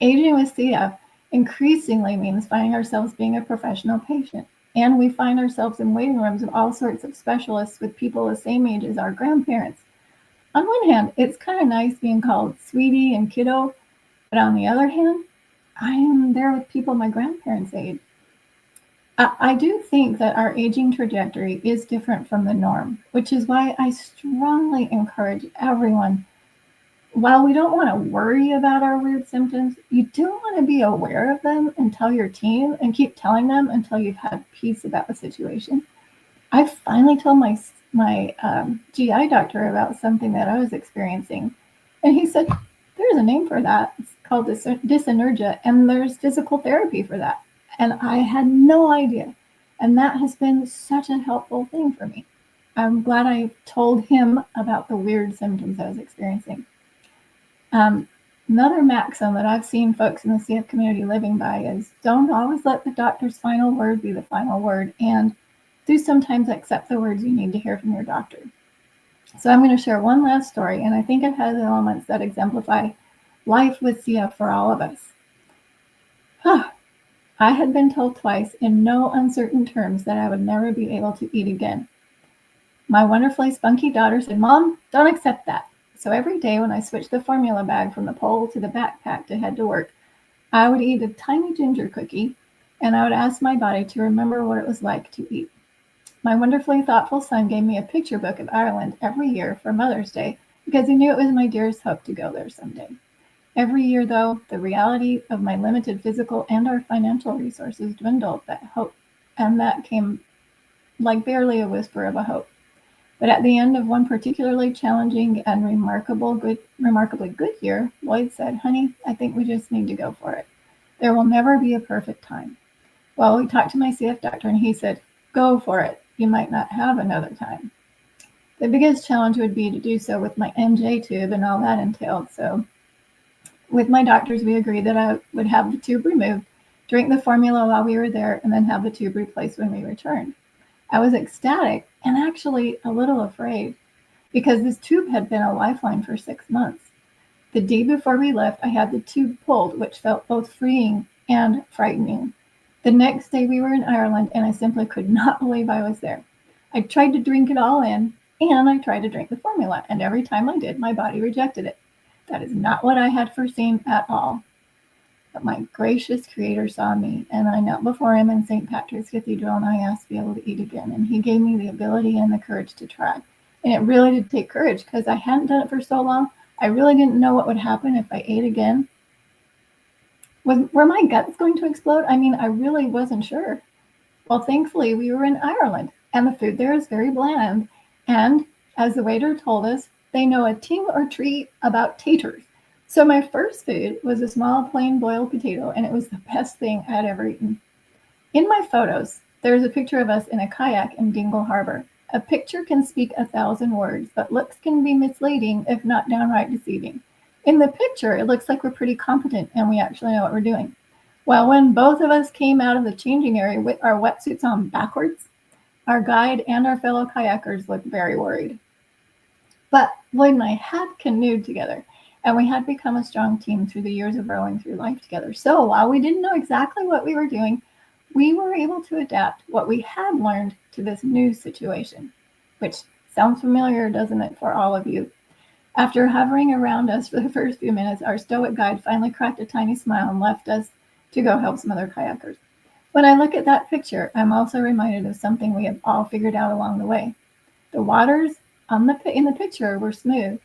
Aging with CF increasingly means finding ourselves being a professional patient. And we find ourselves in waiting rooms of all sorts of specialists with people the same age as our grandparents. On one hand, it's kind of nice being called sweetie and kiddo, but on the other hand, I am there with people my grandparents' age. I do think that our aging trajectory is different from the norm, which is why I strongly encourage everyone. While we don't want to worry about our weird symptoms, you do want to be aware of them and tell your team and keep telling them until you've had peace about the situation. I finally told my GI doctor about something that I was experiencing, and he said, there's a name for that. It's called dyssynergia, and there's physical therapy for that. And I had no idea. And that has been such a helpful thing for me. I'm glad I told him about the weird symptoms I was experiencing. Another maxim that I've seen folks in the CF community living by is don't always let the doctor's final word be the final word, and do sometimes accept the words you need to hear from your doctor. So I'm going to share one last story, and I think it has elements that exemplify life with CF for all of us. I had been told twice in no uncertain terms that I would never be able to eat again. My wonderfully spunky daughter said, Mom, don't accept that. So every day when I switched the formula bag from the pole to the backpack to head to work, I would eat a tiny ginger cookie, and I would ask my body to remember what it was like to eat. My wonderfully thoughtful son gave me a picture book of Ireland every year for Mother's Day because he knew it was my dearest hope to go there someday. Every year, though, the reality of my limited physical and our financial resources dwindled that hope, and that came like barely a whisper of a hope. But at the end of one particularly challenging and remarkably good year, Lloyd said, honey, I think we just need to go for it. There will never be a perfect time. Well, we talked to my CF doctor and he said, go for it. You might not have another time. The biggest challenge would be to do so with my MJ tube and all that entailed. So with my doctors, we agreed that I would have the tube removed, drink the formula while we were there, and then have the tube replaced when we returned. I was ecstatic and actually a little afraid because this tube had been a lifeline for 6 months. The day before we left, I had the tube pulled, which felt both freeing and frightening. The next day we were in Ireland and I simply could not believe I was there. I tried to drink it all in and I tried to drink the formula, and every time I did, my body rejected it. That is not what I had foreseen at all. But my gracious Creator saw me, and I knelt before him in St. Patrick's Cathedral, and I asked to be able to eat again. And he gave me the ability and the courage to try. And it really did take courage because I hadn't done it for so long. I really didn't know what would happen if I ate again. Were my guts going to explode? I mean, I really wasn't sure. Well, thankfully, we were in Ireland, and the food there is very bland. And as the waiter told us, they know a ting or treat about taters. So my first food was a small plain boiled potato, and it was the best thing I had ever eaten. In my photos, there's a picture of us in a kayak in Dingle Harbor. A picture can speak 1,000 words, but looks can be misleading, if not downright deceiving. In the picture, it looks like we're pretty competent and we actually know what we're doing. Well, when both of us came out of the changing area with our wetsuits on backwards, our guide and our fellow kayakers looked very worried. But Lloyd and I had canoed together, And we had become a strong team through the years of rowing through life together. So while we didn't know exactly what we were doing, we were able to adapt what we had learned to this new situation, which sounds familiar, doesn't it, for all of you? After hovering around us for the first few minutes, our stoic guide finally cracked a tiny smile and left us to go help some other kayakers. When I look at that picture, I'm also reminded of something we have all figured out along the way. The waters in the picture were smooth.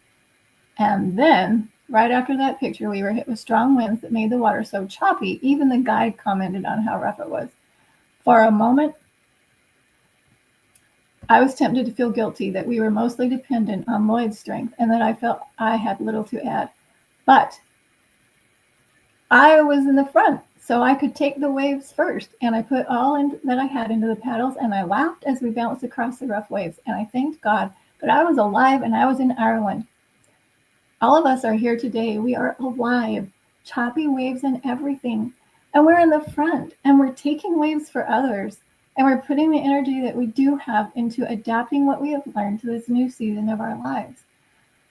And then, right after that picture, we were hit with strong winds that made the water so choppy, even the guide commented on how rough it was. For a moment, I was tempted to feel guilty that we were mostly dependent on Lloyd's strength and that I felt I had little to add. But I was in the front, so I could take the waves first, and I put all that I had into the paddles, and I laughed as we bounced across the rough waves, and I thanked God that I was alive and I was in Ireland. All of us are here today. We are alive, choppy waves and everything. And we're in the front, and we're taking waves for others. And we're putting the energy that we do have into adapting what we have learned to this new season of our lives.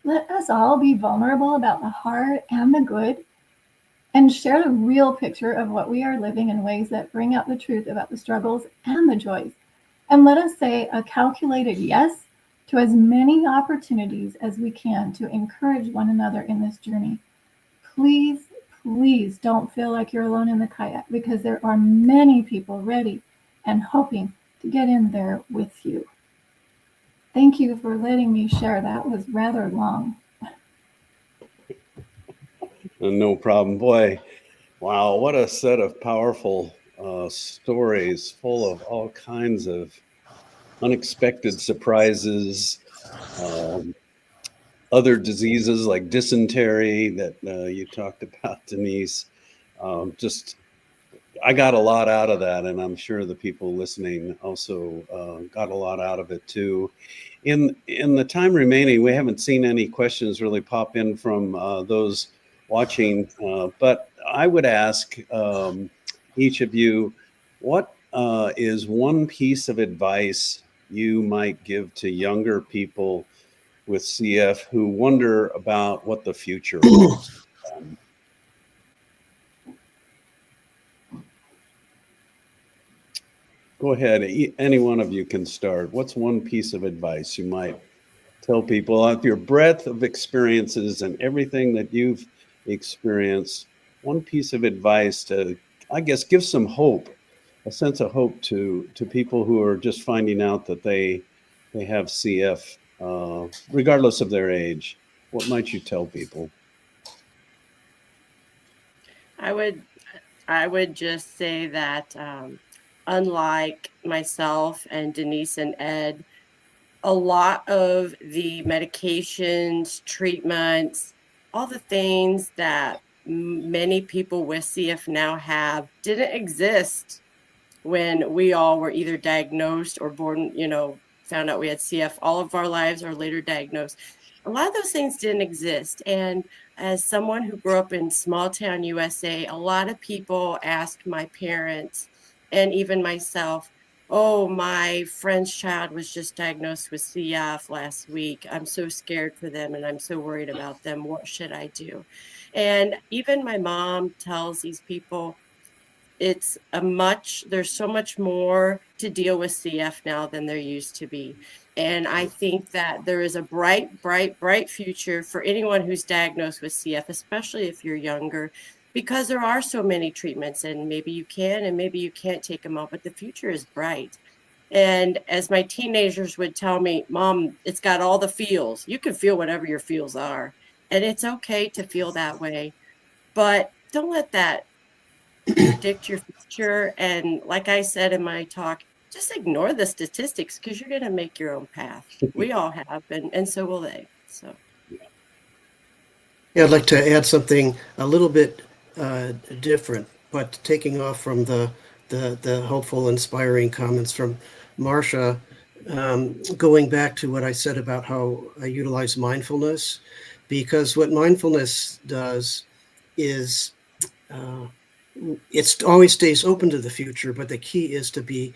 Let us all be vulnerable about the hard and the good, and share the real picture of what we are living in ways that bring out the truth about the struggles and the joys. And let us say a calculated yes to as many opportunities as we can to encourage one another in this journey. Please, please don't feel like you're alone in the kayak, because there are many people ready and hoping to get in there with you. Thank you for letting me share. That was rather long. No problem. Boy, wow, what a set of powerful stories full of all kinds of unexpected surprises, other diseases like dysentery that you talked about, Denise. I got a lot out of that, and I'm sure the people listening also got a lot out of it too. In the time remaining, we haven't seen any questions really pop in from those watching, but I would ask each of you, what is one piece of advice you might give to younger people with CF who wonder about what the future holds? Go ahead. Any one of you can start. What's one piece of advice you might tell people of your breadth of experiences and everything that you've experienced? One piece of advice to, I guess, give some hope, a sense of hope to people who are just finding out that they have CF, regardless of their age. What might you tell people? I would just say that unlike myself and Denise and Ed, a lot of the medications, treatments, all the things that many people with CF now have didn't exist when we all were either diagnosed or born, found out we had CF all of our lives or later diagnosed. A lot of those things didn't exist. And as someone who grew up in small town USA, a lot of people asked my parents and even myself, oh, my friend's child was just diagnosed with CF last week. I'm so scared for them and I'm so worried about them. What should I do? And even my mom tells these people, there's so much more to deal with CF now than there used to be. And I think that there is a bright, bright, bright future for anyone who's diagnosed with CF, especially if you're younger, because there are so many treatments, and maybe you can and maybe you can't take them all, but the future is bright. And as my teenagers would tell me, Mom, it's got all the feels. You can feel whatever your feels are, and it's okay to feel that way, but don't let that predict your future. And like I said in my talk, just ignore the statistics, because you're going to make your own path. We all have, and so will they. So yeah, I'd like to add something a little bit different, but taking off from the hopeful, inspiring comments from Marcia, going back to what I said about how I utilize mindfulness, because what mindfulness does is it always stays open to the future, but the key is to be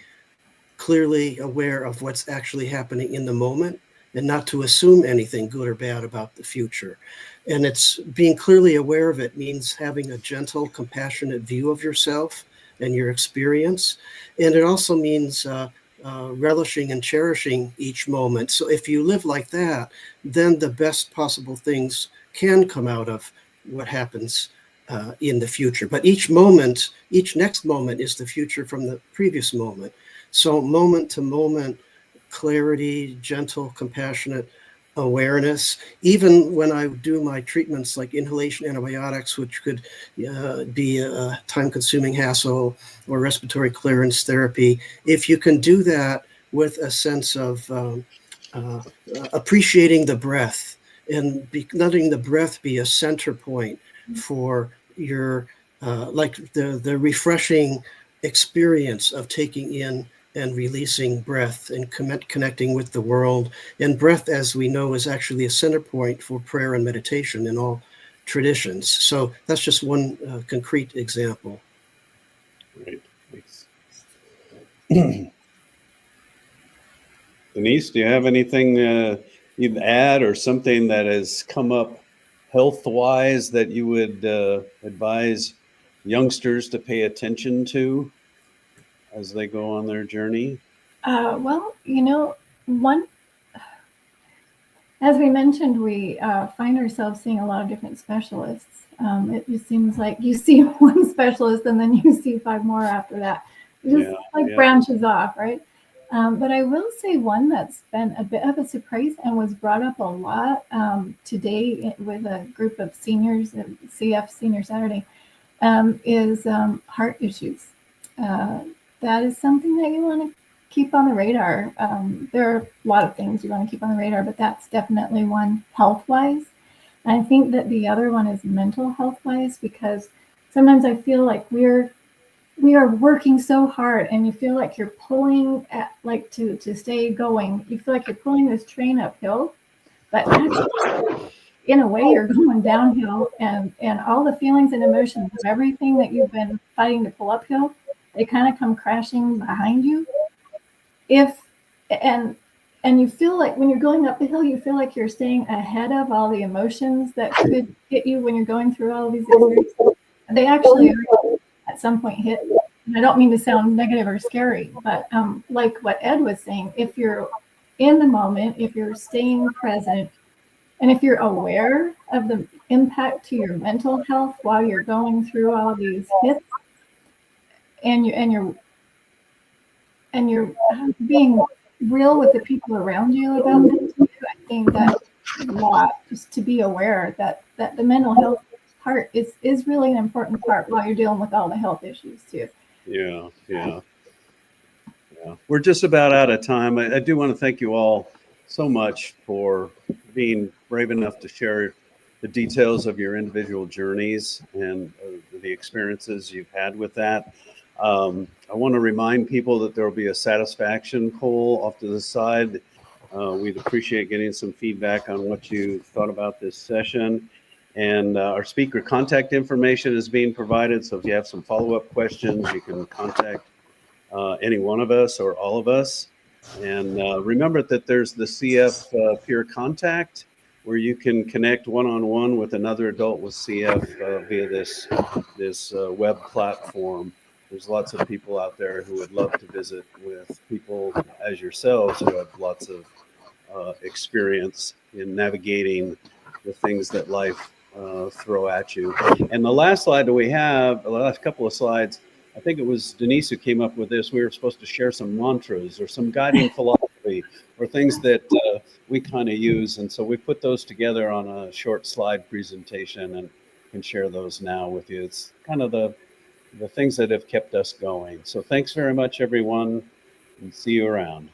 clearly aware of what's actually happening in the moment and not to assume anything good or bad about the future. And it's being clearly aware of it means having a gentle, compassionate view of yourself and your experience. And it also means relishing and cherishing each moment. So if you live like that, then the best possible things can come out of what happens in the future. But each moment, each next moment is the future from the previous moment. So moment to moment, clarity, gentle, compassionate awareness. Even when I do my treatments like inhalation antibiotics, which could be a time-consuming hassle, or respiratory clearance therapy, if you can do that with a sense of appreciating the breath and letting the breath be a center point for your like the refreshing experience of taking in and releasing breath and connecting with the world. And breath, as we know, is actually a center point for prayer and meditation in all traditions. So that's just one concrete example. Great, thanks. Denise, do you have anything you'd add, or something that has come up health-wise that you would advise youngsters to pay attention to as they go on their journey? Well, as we mentioned, we find ourselves seeing a lot of different specialists. It just seems like you see one specialist and then you see 5 more after that. It just branches off, right? But I will say one that's been a bit of a surprise and was brought up a lot today with a group of seniors at CF Senior Saturday is heart issues. That is something that you want to keep on the radar. There are a lot of things you want to keep on the radar, but that's definitely one health-wise. I think that the other one is mental health-wise, because sometimes I feel like we are working so hard, and you feel like you're pulling at, like, to stay going. You feel like you're pulling this train uphill, but actually, in a way, you're going downhill, and all the feelings and emotions of everything that you've been fighting to pull uphill, they kind of come crashing behind you. And you feel like when you're going up the hill, you feel like you're staying ahead of all the emotions that could hit you when you're going through all of these experiences. They actually at some point hit. And I don't mean to sound negative or scary, but like what Ed was saying, if you're in the moment, if you're staying present, and if you're aware of the impact to your mental health while you're going through all these hits, and you're being real with the people around you about it, I think that's a lot, just to be aware that the mental health part is really an important part while you're dealing with all the health issues too. Yeah. We're just about out of time. I do want to thank you all so much for being brave enough to share the details of your individual journeys and the experiences you've had with that. I want to remind people that there will be a satisfaction poll off to the side. We'd appreciate getting some feedback on what you thought about this session. And our speaker contact information is being provided. So if you have some follow-up questions, you can contact any one of us or all of us. And remember that there's the CF Peer Contact, where you can connect one-on-one with another adult with CF via this web platform. There's lots of people out there who would love to visit with people as yourselves who have lots of experience in navigating the things that life throw at you. And the last slide that we have, the last couple of slides, I think it was Denise who came up with this. We were supposed to share some mantras or some guiding philosophy or things that we kind of use. And so we put those together on a short slide presentation and can share those now with you. It's kind of the things that have kept us going. So thanks very much, everyone, and see you around.